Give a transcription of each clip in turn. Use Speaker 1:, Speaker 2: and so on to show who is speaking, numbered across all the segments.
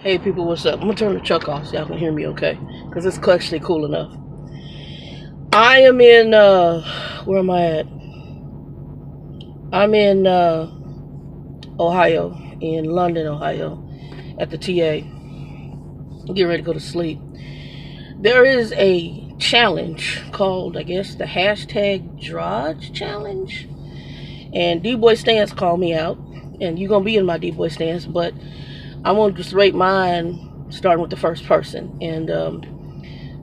Speaker 1: Hey people, what's up? I'm gonna turn the truck off so y'all can hear me okay, because it's actually cool enough. I am in, where am I at? I'm in Ohio, in London, Ohio, at the TA. Getting ready to go to sleep. There is a challenge called, I guess, the hashtag Drodge Challenge. And DeeBoy Stance called me out. And you're gonna be in my DeeBoy Stance, but I want to just rate mine starting with the first person. And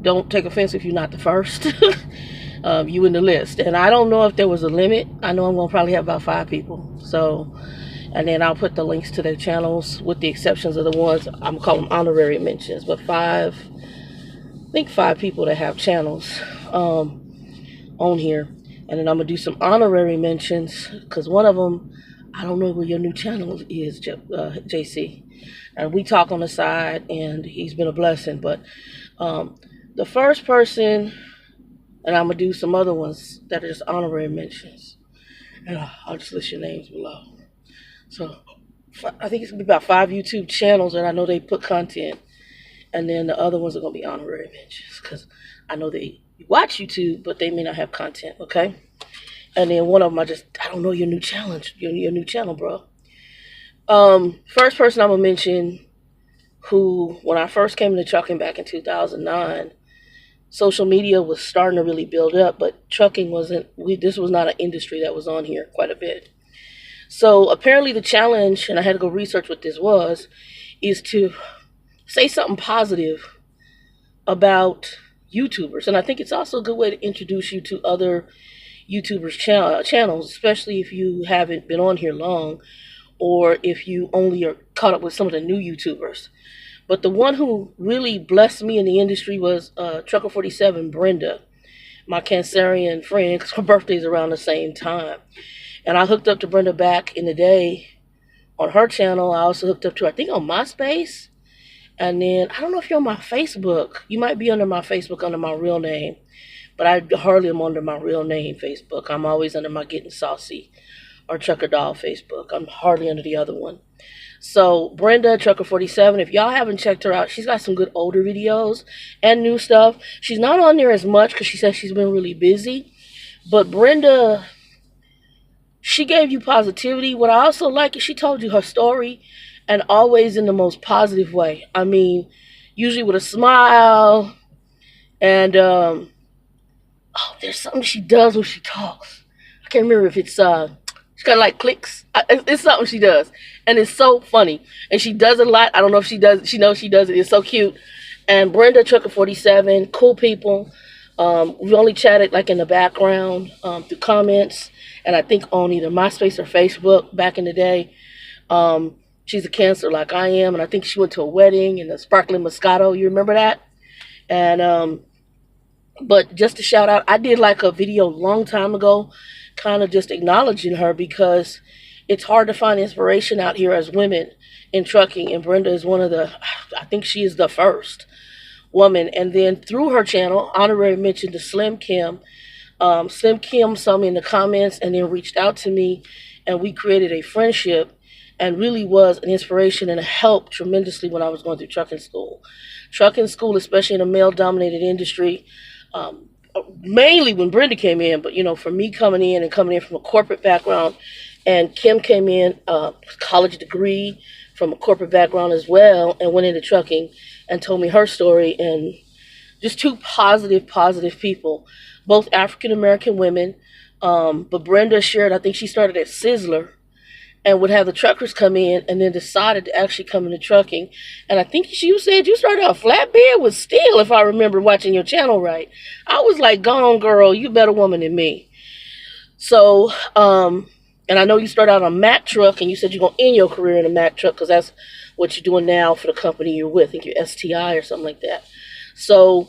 Speaker 1: don't take offense if you're not the first. You in the list. And I don't know if there was a limit. I know I'm going to probably have about 5 people. So, and then I'll put the links to their channels with the exceptions of the ones, I'm calling them honorary mentions. But 5, I think 5 people that have channels on here. And then I'm going to do some honorary mentions because one of them, I don't know where your new channel is, JC. And we talk on the side and he's been a blessing. But the first person, and I'm going to do some other ones that are just honorary mentions. And I'll just list your names below. So I think it's going to be about 5 YouTube channels that I know they put content. And then the other ones are going to be honorary mentions. Because I know they watch YouTube, but they may not have content, okay? And then one of them, I don't know your new challenge, your new channel, bro. First person I'm going to mention who, when I first came into trucking back in 2009, social media was starting to really build up, but trucking wasn't, this was not an industry that was on here quite a bit. So apparently the challenge, and I had to go research what this was, is to say something positive about YouTubers. And I think it's also a good way to introduce you to other YouTubers' channels, especially if you haven't been on here long, or if you only are caught up with some of the new YouTubers. But the one who really blessed me in the industry was Trucker 47, Brenda, my Cancerian friend, because her birthday's around the same time. And I hooked up to Brenda back in the day on her channel. I also hooked up to her, I think, on MySpace. And then, I don't know if you're on my Facebook. You might be under my Facebook under my real name. But I hardly am under my real name Facebook. I'm always under my Getting Saucy or Trucker Doll Facebook. I'm hardly under the other one. So Brenda, Trucker 47, if y'all haven't checked her out, she's got some good older videos and new stuff. She's not on there as much because she says she's been really busy. But Brenda, she gave you positivity. What I also like is she told you her story, and always in the most positive way. I mean, usually with a smile. And there's something she does when she talks. I can't remember if it's she kind of like clicks. It's something she does. And it's so funny. And she does it a lot. I don't know if she does. She knows she does it. It's so cute. And Brenda, Trucker 47, cool people. We only chatted like in the background through comments. And I think on either MySpace or Facebook back in the day. She's a Cancer like I am. And I think she went to a wedding in the Sparkling Moscato. You remember that? And but just to shout out, I did like a video a long time ago, kind of just acknowledging her because it's hard to find inspiration out here as women in trucking. And Brenda is one of the, I think she is the first woman. And then through her channel, honorary mention to SlimKim. SlimKim saw me in the comments and then reached out to me, and we created a friendship and really was an inspiration and a help tremendously when I was going through trucking school. Trucking school, especially in a male-dominated industry, mainly when Brenda came in, but you know, for me coming in from a corporate background, and Kim came in, college degree from a corporate background as well, and went into trucking and told me her story. And just two positive people, both African-American women. But Brenda shared, I think she started at Sizzler and would have the truckers come in and then decided to actually come into trucking. And I think you said you started out flatbed with steel, if I remember watching your channel right. I was like, gone girl, you a better woman than me. So, and I know you started out on a Mack truck, and you said you're going to end your career in a Mack truck because that's what you're doing now for the company you're with. I think you're STI or something like that. So,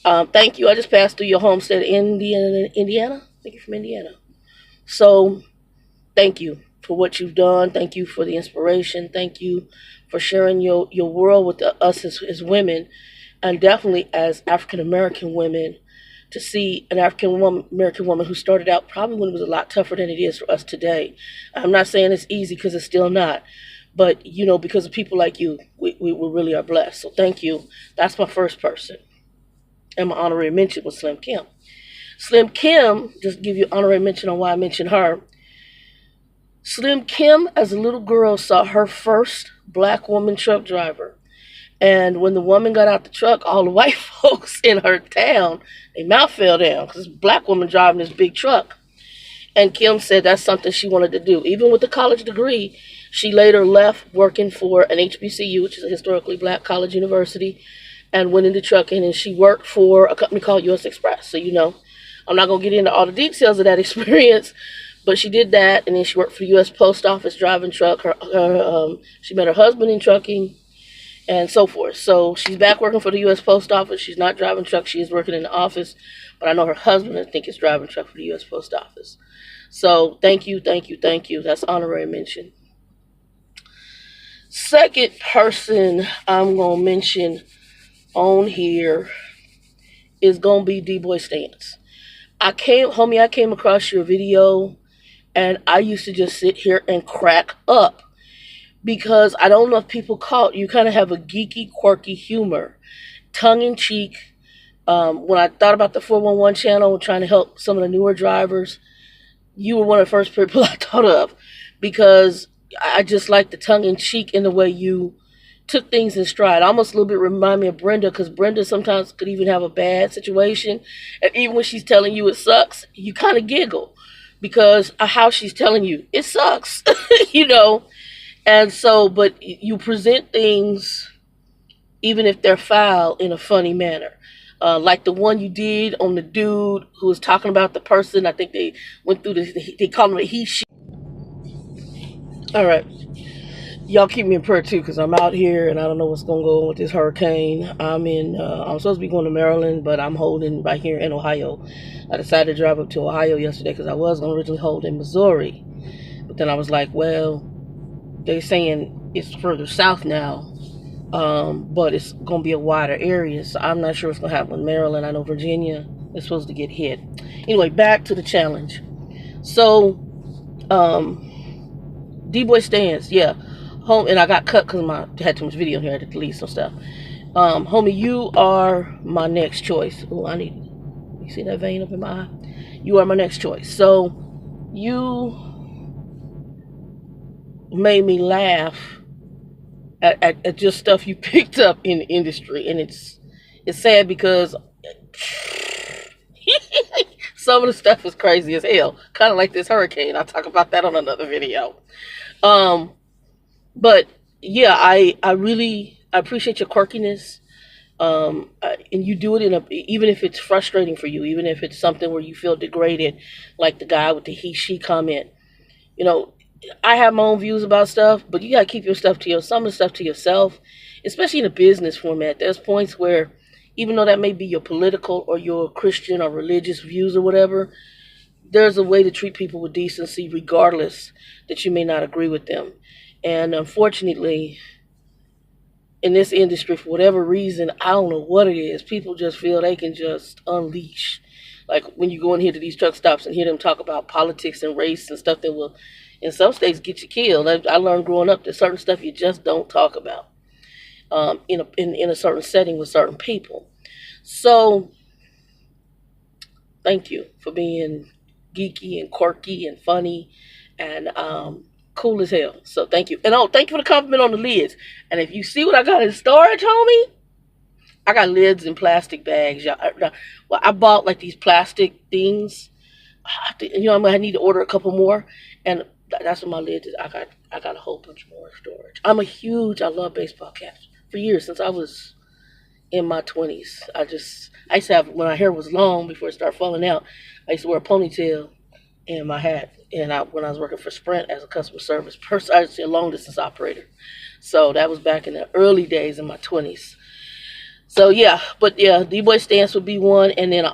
Speaker 1: thank you. I just passed through your homestead in Indiana. I think you're from Indiana. So, thank you for what you've done. Thank you for the inspiration. Thank you for sharing your world with us as women, and definitely as African-American women, to see an African-American woman who started out probably when it was a lot tougher than it is for us today. I'm not saying it's easy because it's still not, But, because of people like you, we really are blessed. So thank you. That's my first person. And my honorary mention was Slim Kim. Slim Kim, just to give you honorary mention on why I mentioned her. Slim Kim, as a little girl, saw her first black woman truck driver. And when the woman got out the truck, all the white folks in her town, their mouth fell down because this black woman driving this big truck. And Kim said that's something she wanted to do. Even with a college degree, she later left working for an HBCU, which is a historically black college university, and went into trucking. And she worked for a company called U.S. Express. So, I'm not going to get into all the details of that experience, but she did that. And then she worked for the U.S. Post Office driving truck. She met her husband in trucking and so forth. So she's back working for the U.S. Post Office. She's not driving truck. She is working in the office. But I know her husband, I think, is driving truck for the U.S. Post Office. So thank you. That's honorary mention. Second person I'm going to mention on here is going to be DeeBoy Stance. I came across your video, and I used to just sit here and crack up because I don't know if people caught, you kind of have a geeky, quirky humor, tongue-in-cheek. When I thought about the 411 channel, trying to help some of the newer drivers, you were one of the first people I thought of because I just like the tongue-in-cheek in the way you took things in stride. Almost a little bit remind me of Brenda, because Brenda sometimes could even have a bad situation, and even when she's telling you it sucks, you kind of giggle because of how she's telling you it sucks, And so, but you present things, even if they're foul, in a funny manner. Like the one you did on the dude who was talking about the person. I think they went through this. They call him a he, she. All right. Y'all keep me in prayer too, because I'm out here and I don't know what's going to go on with this hurricane. I'm supposed to be going to Maryland, but I'm holding right here in Ohio. I decided to drive up to Ohio yesterday because I was going to originally hold in Missouri. But then I was like, well, they're saying it's further south now, but it's going to be a wider area. So I'm not sure what's going to happen with Maryland. I know Virginia is supposed to get hit. Anyway, back to the challenge. So, DeeBoy Stance, yeah. And I got cut because I had too much video here. I had to delete some stuff. Homie, you are my next choice. Oh, you see that vein up in my eye? You are my next choice. So, you made me laugh at just stuff you picked up in the industry. And it's sad because some of the stuff is crazy as hell. Kind of like this hurricane. I'll talk about that on another video. But yeah, I really appreciate your quirkiness, and you do it even if it's frustrating for you, even if it's something where you feel degraded, like the guy with the he/she comment. I have my own views about stuff, but you gotta keep some of the stuff to yourself, especially in a business format. There's points where, even though that may be your political or your Christian or religious views or whatever, there's a way to treat people with decency, regardless that you may not agree with them. And unfortunately, in this industry, for whatever reason, I don't know what it is, people just feel they can just unleash. Like when you go in here to these truck stops and hear them talk about politics and race and stuff that will, in some states, get you killed. I learned growing up that certain stuff you just don't talk about in a certain setting with certain people. So, thank you for being geeky and quirky and funny and cool as hell. So thank you. And thank you for the compliment on the lids. And if you see what I got in storage, homie, I got lids in plastic bags. Well, I bought like these plastic things. I need to order a couple more. And that's what my lids is. I got a whole bunch more storage. I love baseball caps. For years, since I was in my 20s. I used to have, when my hair was long before it started falling out, I used to wear a ponytail and my hat. And when I was working for Sprint as a customer service person, I was a long distance operator. So that was back in the early days in my 20s. So yeah, but yeah, DeeBoy Stance would be one, and then an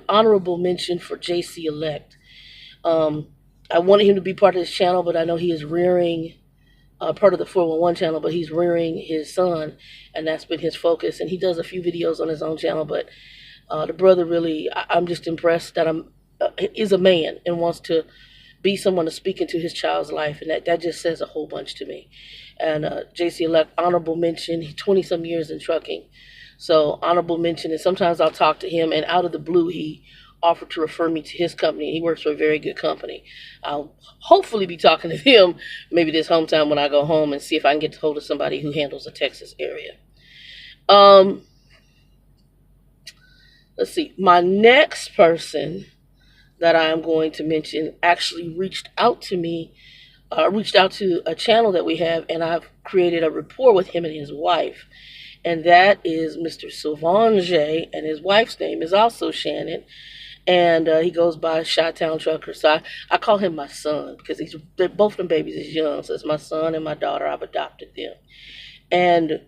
Speaker 1: honorable mention for JCElect. I wanted him to be part of this channel, but I know he is rearing part of the 411 channel, but he's rearing his son, and that's been his focus. And he does a few videos on his own channel, but the brother really, I'm just impressed that is a man and wants to be someone to speak into his child's life, and that just says a whole bunch to me. And JCElect, honorable mention, 20 some years in trucking, so honorable mention. And sometimes I'll talk to him, and out of the blue, he offered to refer me to his company. He works for a very good company. I'll hopefully be talking to him maybe this home time when I go home and see if I can get hold of somebody who handles the Texas area. Let's see. My next person that I am going to mention actually reached out to me, reached out to a channel that we have, and I've created a rapport with him and his wife. And that is Mr. Sylvange, and his wife's name is also Shannon. And he goes by Chi-Town Trucker. So I call him my son because both of them babies is young. So it's my son and my daughter. I've adopted them. And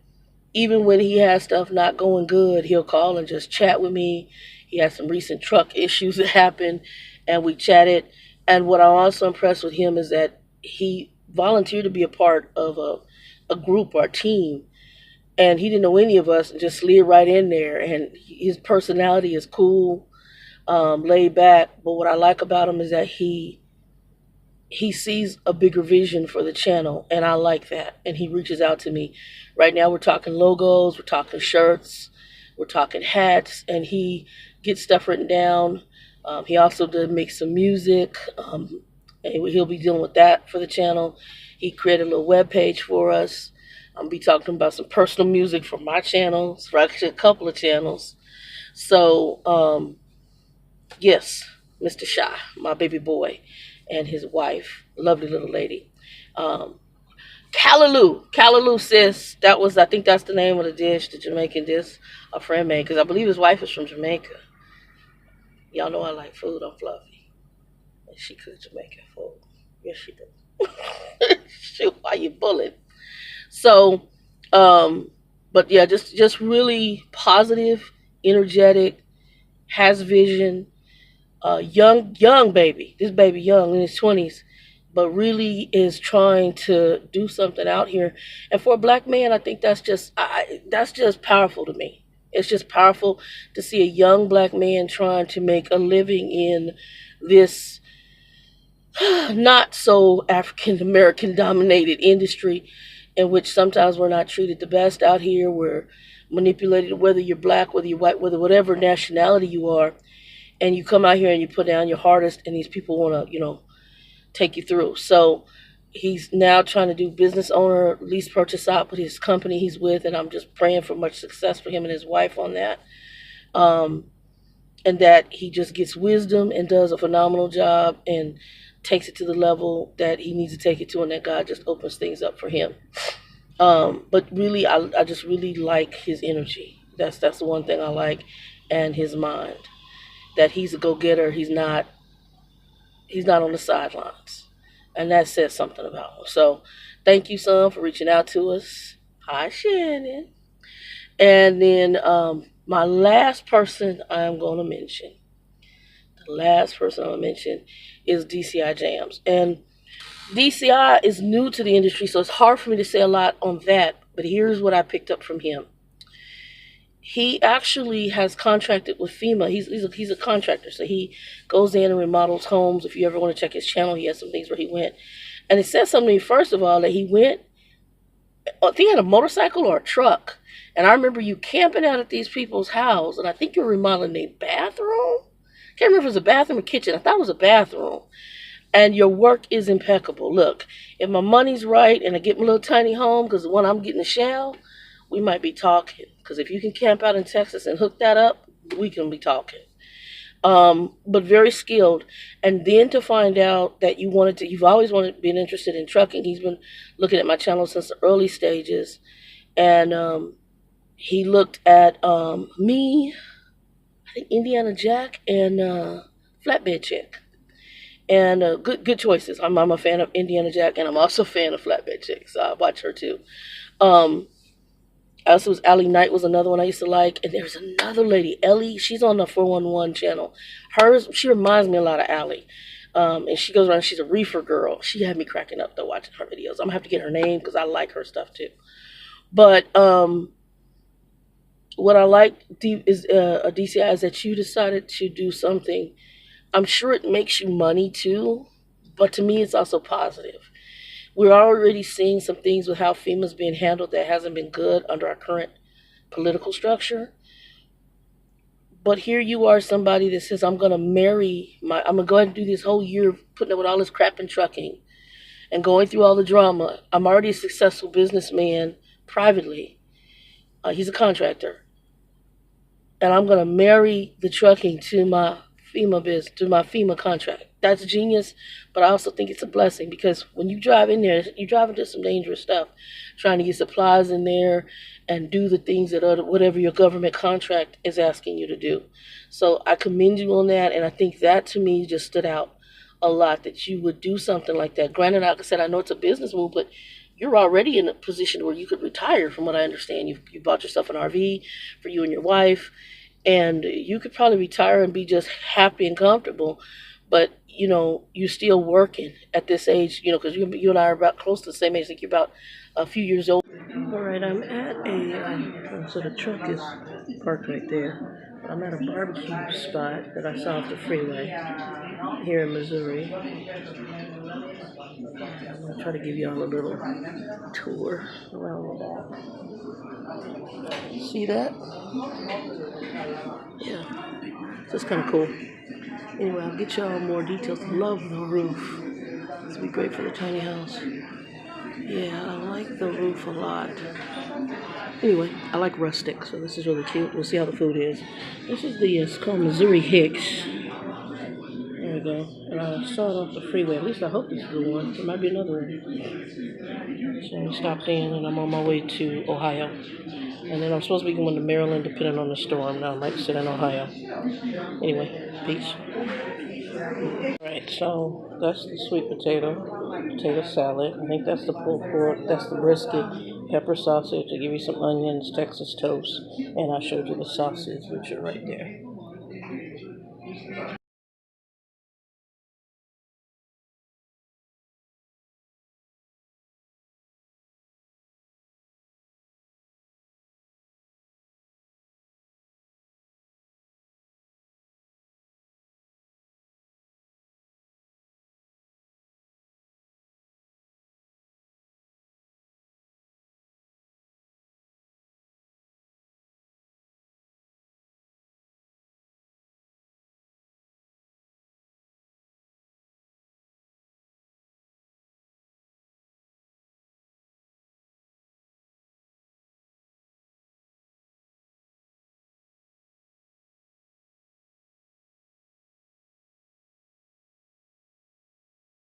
Speaker 1: even when he has stuff not going good, he'll call and just chat with me. He had some recent truck issues that happened, and we chatted. And what I'm also impressed with him is that he volunteered to be a part of a group or a team. And he didn't know any of us and just slid right in there. And his personality is cool, laid back. But what I like about him is that he sees a bigger vision for the channel, and I like that. And he reaches out to me. Right now we're talking logos, we're talking shirts, we're talking hats, and he gets stuff written down. He also does make some music, and he'll be dealing with that for the channel. He created a little web page for us. I'll be talking about some personal music for my channels, for actually a couple of channels. So, yes, Mr. Shy, my baby boy, and his wife, lovely little lady. Callaloo sis, I think that's the name of the dish, the Jamaican dish a friend made, because I believe his wife is from Jamaica. Y'all know I like food, I'm fluffy. And she cooks Jamaican food. Yes, she does. Shoot, why you bullying? So, but yeah, just really positive, energetic, has vision, young baby. This baby young in his 20s, but really is trying to do something out here. And for a black man, I think that's just powerful to me. It's just powerful to see a young black man trying to make a living in this not so African American dominated industry, in which sometimes we're not treated the best out here. We're manipulated, whether you're black, whether you're white, whether whatever nationality you are, and you come out here and you put down your hardest, and these people want to, take you through. So he's now trying to do business owner, lease purchase out with his company he's with, and I'm just praying for much success for him and his wife on that. And that he just gets wisdom and does a phenomenal job and takes it to the level that he needs to take it to, and that God just opens things up for him. But really, I just really like his energy. That's the one thing I like, and his mind. That he's a go-getter. He's not on the sidelines, and that says something about him. So, thank you, son, for reaching out to us. Hi, Shannon. And then my last person I'm going to mention. The last person I'm going to mention is DCIJams. And DCI is new to the industry, so it's hard for me to say a lot on that. But here's what I picked up from him. He actually has contracted with FEMA. He's a contractor, so he goes in and remodels homes. If you ever want to check his channel, he has some things where he went. And it says something to me, first of all, that he went, I think he had a motorcycle or a truck. And I remember you camping out at these people's house, and I think you were remodeling their bathroom. I can't remember if it was a bathroom or kitchen. I thought it was a bathroom. And your work is impeccable. Look, if my money's right and I get my little tiny home, because the one I'm getting a shell, we might be talking. Because if you can camp out in Texas and hook that up, we can be talking. But very skilled. And then to find out that you've always been interested in trucking. He's been looking at my channel since the early stages. And he looked at me, I think Indiana Jack, and Flatbed Chick. And good choices. I'm a fan of Indiana Jack, and I'm also a fan of Flatbed Chick, so I watch her too. Also, Allie Knight was another one I used to like. And there's another lady, Ellie. She's on the 411 channel. She reminds me a lot of Allie. And she goes around, she's a reefer girl. She had me cracking up, though, watching her videos. I'm going to have to get her name because I like her stuff, too. But what I like is DCI is that you decided to do something. I'm sure it makes you money, too. But to me, it's also positive. We're already seeing some things with how FEMA's being handled that hasn't been good under our current political structure. But here you are, somebody that says, I'm going to I'm going to go ahead and do this whole year putting up with all this crap in trucking and going through all the drama. I'm already a successful businessman privately. He's a contractor. And I'm going to marry the trucking to my to my FEMA contract. That's genius, but I also think it's a blessing because when you drive in there, you drive into some dangerous stuff, trying to get supplies in there and do the things that whatever your government contract is asking you to do. So I commend you on that, and I think that to me just stood out a lot that you would do something like that. Granted, like I said, I know it's a business move, but you're already in a position where you could retire, from what I understand. You bought yourself an RV for you and your wife, and you could probably retire and be just happy and comfortable. But you're still working at this age, because you and I are about close to the same age. I think you're about a few years old. All right, I'm at so the truck is parked right there. But I'm at a barbecue spot that I saw off the freeway here in Missouri. I'm going to try to give y'all a little tour around the back. See that? Yeah, so it's kind of cool. Anyway, I'll get y'all more details. Love the roof. This would be great for the tiny house. Yeah, I like the roof a lot. Anyway, I like rustic, so this is really cute. We'll see how the food is. This is it's called Missouri Hicks. There we go. And I saw it off the freeway. At least I hope this is the one. There might be another one. So we stopped in, and I'm on my way to Ohio. And then I'm supposed to be going to Maryland, depending on the storm. Now I might sit in Ohio. Anyway, peace. Alright, so that's the sweet potato salad. I think that's the pulled pork, that's the brisket, pepper sausage. I give you some onions, Texas toast, and I showed you the sausage, which are right there.